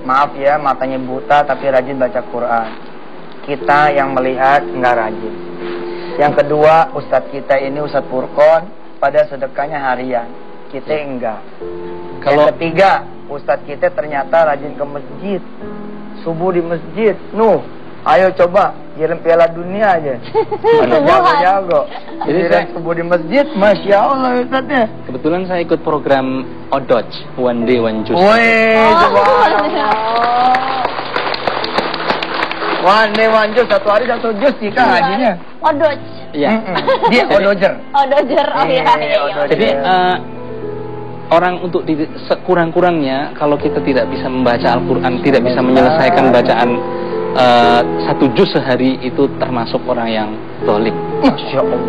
maaf ya, matanya buta tapi rajin baca Quran. Kita yang melihat nggak rajin. Yang kedua, ustadz kita ini Ustadz Furqon pada sedekahnya harian, kita enggak. Yang ketiga, ustadz kita ternyata rajin ke masjid, subuh di masjid. Nuh, ayo coba kirim Piala Dunia aja. Jago-jago. Jadi saya subuh di masjid, masya Allah ustadznya. Kebetulan saya ikut program Odoj, One Day One Juice. Wih, subhanallah. One Day One Juice, satu hari satu jus jika hajinya. Odoj. Iya. Dia odojer. Odojer, oh iya. Jadi orang untuk sekurang-kurangnya kalau kita tidak bisa membaca Al-Quran, tidak bisa menyelesaikan bacaan satu juz sehari, itu termasuk orang yang zalim. Masya Allah.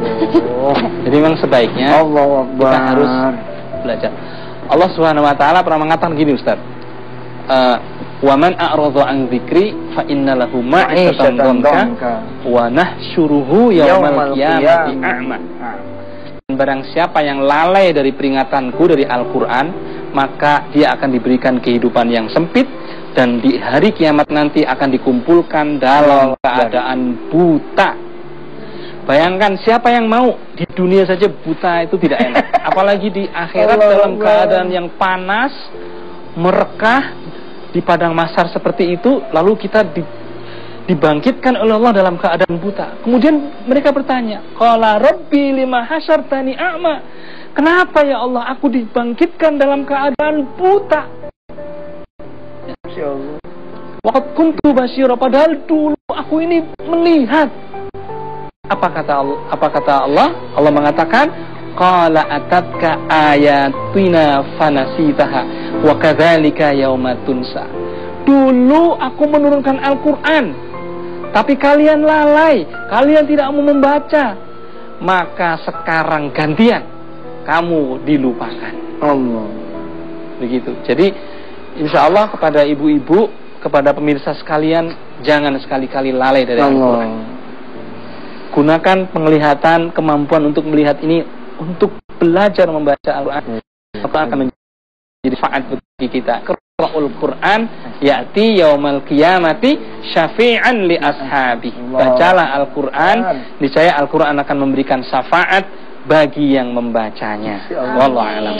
Jadi memang sebaiknya kita harus belajar. Allah Subhanahu Wa Taala pernah mengatakan gini, Ustaz. Wa man a'radha an dzikri fa inna lahu ma'isatan dhanka wa nahsyuruhu yaumal qiyamati a'ma. Barang siapa yang lalai dari peringatanku dari Al-Quran, maka dia akan diberikan kehidupan yang sempit, dan di hari kiamat nanti akan dikumpulkan dalam keadaan buta. Bayangkan siapa yang mau di dunia saja buta itu tidak enak, apalagi di akhirat dalam keadaan yang panas, merekah, di padang mahsyar seperti itu, lalu kita dibangkitkan oleh Allah dalam keadaan buta. Kemudian mereka bertanya, qala rabbi lima hasyartani a'ma. Kenapa ya Allah aku dibangkitkan dalam keadaan buta? Insyaallah. Waqad kuntu basyira, padahal dulu aku ini melihat. Apa kata Allah? Allah mengatakan, qala atatka ayatina fanasitaha wa kadzalika yauma tunsa. Dulu aku menurunkan Al-Quran, tapi kalian lalai, kalian tidak mau membaca, maka sekarang gantian kamu dilupakan. Allah. Begitu. Jadi insya Allah kepada ibu-ibu, kepada pemirsa sekalian, jangan sekali-kali lalai dari Al-Quran. Gunakan penglihatan, kemampuan untuk melihat ini untuk belajar membaca Al-Quran. Apa akan menjadi manfaat bagi kita. Qira'ul Quran ya'ti yaumal qiyamati syafi'an li ashabi. Bacalah Al-Quran, niscaya Al-Quran akan memberikan syafaat bagi yang membacanya. Wallahu a'lam.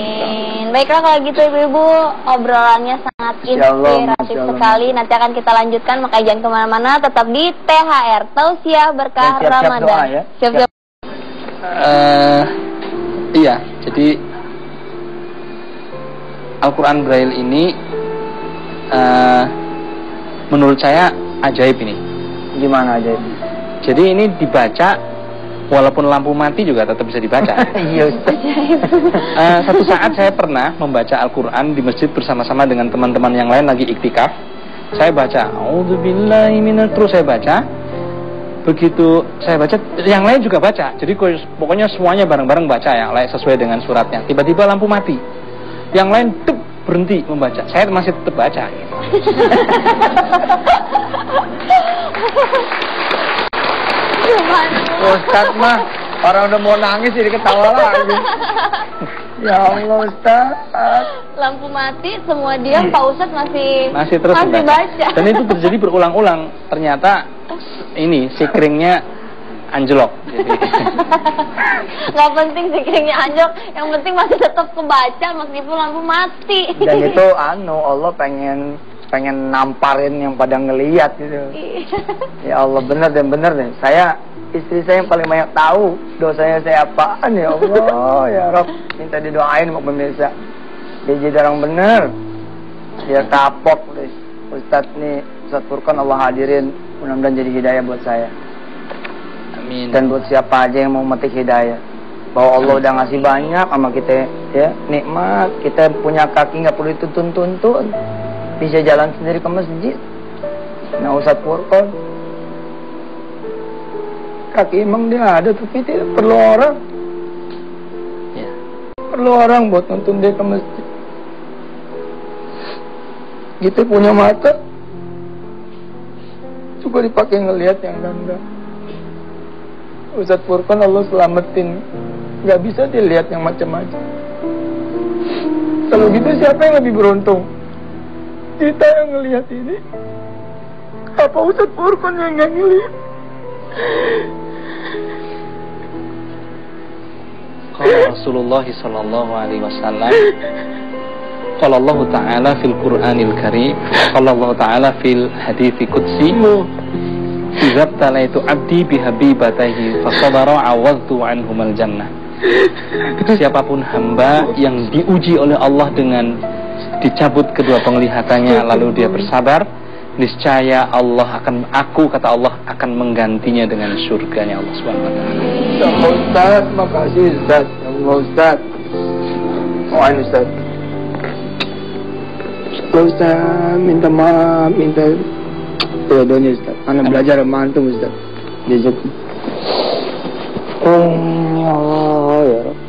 Baiklah kalau gitu ibu-ibu, obrolannya sangat inspiratif sekali. Nanti akan kita lanjutkan, maka jangan kemana-mana, tetap di THR Tausiah Berkah Ramadan. Doa, ya? Siap-siap. Iya, jadi Al-Quran Braille ini menurut saya ajaib ini. Gimana ajaib? Jadi ini dibaca walaupun lampu mati juga tetap bisa dibaca. Iya. Satu saat saya pernah membaca Al-Quran di masjid bersama-sama dengan teman-teman yang lain lagi iktikaf. Saya baca, A'udzubillahi minal, terus saya baca. Begitu saya baca, yang lain juga baca. Jadi pokoknya semuanya bareng-bareng baca ya, sesuai dengan suratnya. Tiba-tiba lampu mati. Yang lain berhenti membaca. Saya masih tetap baca. Gitu. Ustadz mah orang udah mau nangis jadi ketawa lagi. Ya Allah Ustadz. Lampu mati, semua diam, Pak Ustadz masih terus baca. Dan itu terjadi berulang-ulang. Ternyata ini sikringnya anjlok. Nggak penting sikringnya anjlok, yang penting masih tetap kebaca meskipun lampu mati. Dan itu Allah pengen namparin yang pada ngelihat gitu. Ya Allah, bener deh. Istri saya yang paling banyak tahu dosanya saya apaan, ya Allah. Ya Rabb, minta didoain sama pemirsa. Dia jadi orang bener. Dia kapok deh. Ustadz Furqon Allah hadirin, mudah-mudahan jadi hidayah buat saya. Amin. Dan buat siapa aja yang mau metik hidayah, bahwa Allah udah ngasih banyak sama kita ya, nikmat. Kita punya kaki nggak perlu dituntun-tuntun, bisa jalan sendiri ke masjid. Nah Ustadz Furqon, kaki emang dia ada tapi tidak perlu orang ya. Perlu orang buat nuntun dia ke masjid. Kita punya mata juga dipakai ngelihat yang enggak. Ustadz Furqon Allah selamatin, nggak bisa dilihat yang macam-macam. Kalau gitu siapa yang lebih beruntung? kita yang ngelihat ini? Apa Ustadz Furqan yang nggak ngelihat? Qala Rasulullah sallallahu alaihi wasallam, qala Allah Ta'ala fil Qur'anil Karim, qala Allah Ta'ala fil hadithi qudsi, idza talaitu abdi bihabibatihi fasabara awadtu anhumal jannah. Siapapun hamba yang diuji oleh Allah dengan dicabut kedua penglihatannya lalu dia bersabar, niscaya kata Allah akan menggantinya dengan surganya Allah Subhanahu wa taala. Ustaz, makasih Ustaz. Allah Ustaz. Ustaz. Ustaz, minta maaf, minta doanya Ustaz. Anak belajar sama antum Ustaz. Diajak. Ya Allah, ya Rabb.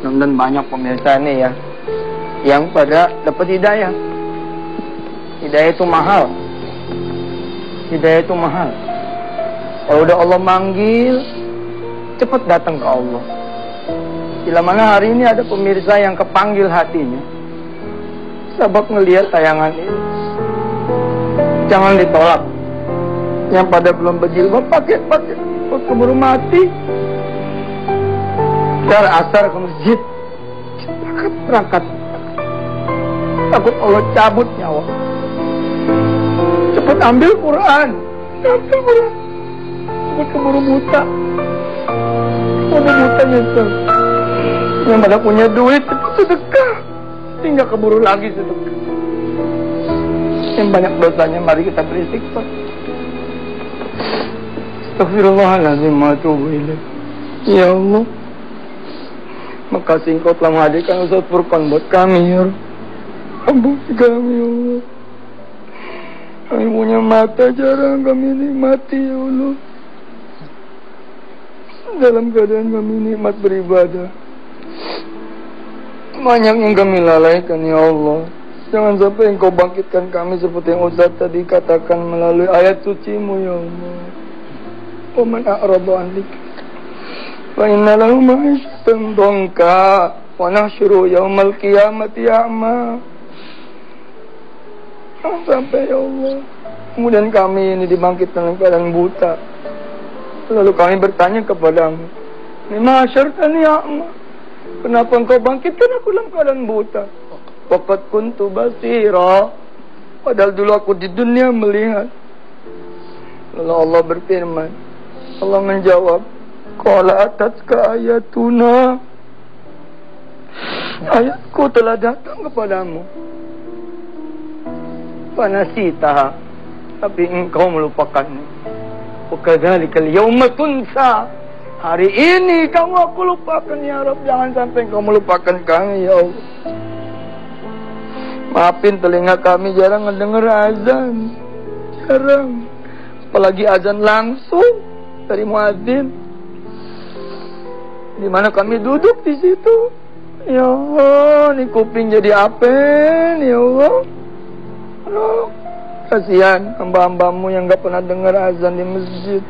Mudah-mudahan banyak pemirsa nih ya yang pada dapat hidayah. Hidayah itu mahal. Hidayah itu mahal. Kalau udah Allah manggil, cepat datang ke Allah. Bila mana hari ini ada pemirsa yang kepanggil hatinya, sebab ngelihat tayangan ini, jangan ditolak. Yang pada belum berjilbab pakai keburu mati. Dar asar ke masjid, berangkat. Takut Allah cabut nyawa. Cepat ambil Quran. Cepat keburu buta. Keburu buta nyesel. Yang pada punya duit cepat sedekah. Tinggal keburu lagi sedekah. Yang banyak dosanya mari kita beristighfar. Astaghfirullahaladzim wa atubu ilaih. Ya Allah, makasih Engkau telah menghadirkan Ustaz Furqan buat kami ya Rabb. Ampuni kami ya Allah. Kami punya mata jarang kami nikmati ya Allah. Dalam keadaan kami nikmat beribadah, banyak yang kami lalaikan ya Allah. Jangan sampai Engkau bangkitkan kami seperti yang Ustaz tadi katakan melalui ayat suci-Mu ya Allah. Wa man a'rada an dzikri fa inna lahu ma'isyatan dhanka wa nahsyuru yaumal qiyamati a'ma. Sampai ya Allah, kemudian kami ini dibangkitkan dalam keadaan buta. Lalu kami bertanya kepadamu, lima syartani a'ma, kenapa Engkau bangkitkan aku dalam keadaan buta? Waqad kuntu basira, padahal dulu aku di dunia melihat. Lalu Allah berfirman, Allah menjawab, qala atatka ayatuna, ayatku telah datang kepadamu. Fanasitaha, tapi engkau melupakannya. Wakadzalikal yauma tunsa, hari ini kamu aku lupakan ya Rabb. Jangan sampai engkau melupakan kami ya Allah. Maafin telinga kami jarang mendengar azan, jarang, apalagi azan langsung dari muadzin. Di mana kami duduk di situ, ya Allah, nih kuping jadi apa nih ya Allah. Aduh, kasihan hamba-hambamu yang gak pernah dengar azan di masjid.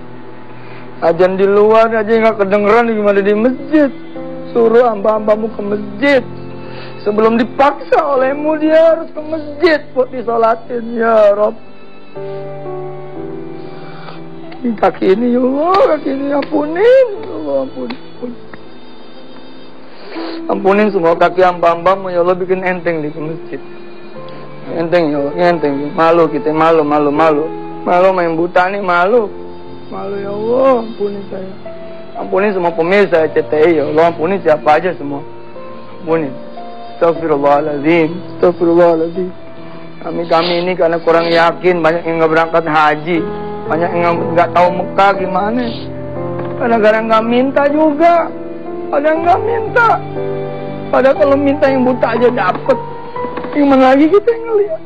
Azan di luar aja gak kedengeran, gimana di masjid. Suruh hamba-hambamu ke masjid. Sebelum dipaksa olehmu dia harus ke masjid buat disolatin ya Rabb. Kaki ini ya Allah, kaki ini ampunin ya Allah, ampunin. Ampunin semua kaki hamba-hambamu ya Allah, bikin enteng di masjid. Enteng ya, enteng. Malu kita, malu main buta nih, malu ya Allah. Ampuni saya, ampuni semua pemirsa CTI ya Allah, ampuni siapa aja semua, ampuni. Astagfirullahaladzim. Kami ini karena kurang yakin, banyak yang nggak berangkat haji, banyak yang nggak tahu Mekah gimana. Kadang-kadang nggak minta juga, kadang nggak minta. Padahal kalau minta yang buta aja dapet. Gimana lagi kita yang ngeliat?